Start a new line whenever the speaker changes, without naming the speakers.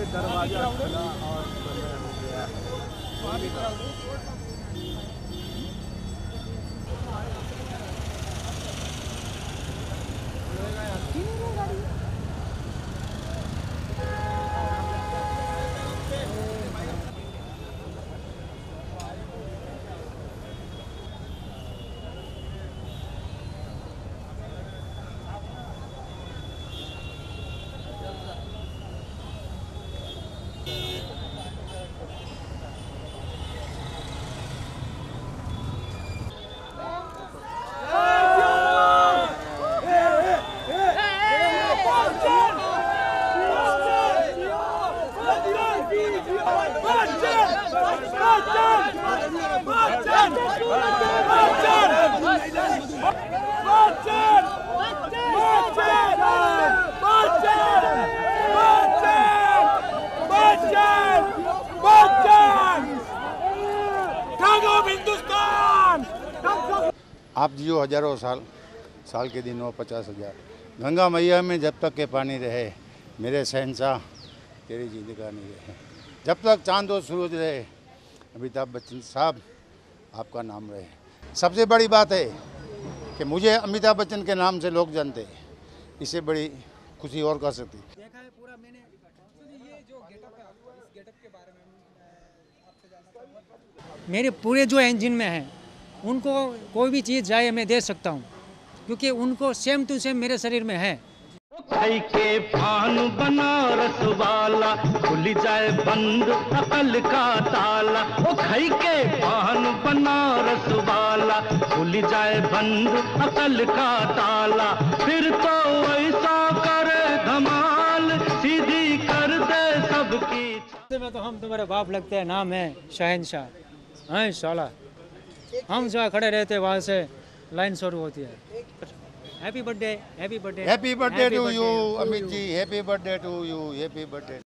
ये दरवाजा खुला और समय हो गया है।
आप जियो हजारों साल, साल के दिन हो 50,000। गंगा मैया में जब तक के पानी रहे, मेरे शहंशाह तेरी जिंदगानी रहे। जब तक चांद और सूरज रहे, अमिताभ बच्चन साहब आपका नाम रहे। सबसे बड़ी बात है कि मुझे अमिताभ बच्चन के नाम से लोग जानते हैं, इससे बड़ी खुशी और कर सकती।
देखा है पूरा मैंने। ये जो गेटअप है, इस गेटअप के बारे में आपसे जानना चाहूँगा। मेरे पूरे जो इंजन में हैं, उनको कोई भी चीज़ जाए मैं दे सकता हूँ, क्योंकि उनको सेम टू सेम मेरे शरीर में है।
खाई के पान बनारस वाला खुल जाए बंद अकल का ताला। ओ खाई के पान बनारस वाला खुल जाए बंद अकल का ताला। फिर तो ऐसा करे धमाल सीधी कर दे सबकी।
में तो हम तुम्हारे बाप लगते हैं, नाम है शहंशाह। हैं साला, हम जहाँ खड़े रहते हैं वहाँ से लाइन शुरू होती है। Happy birthday, happy birthday,
happy birthday to you Amit ji, happy birthday to you, happy birthday.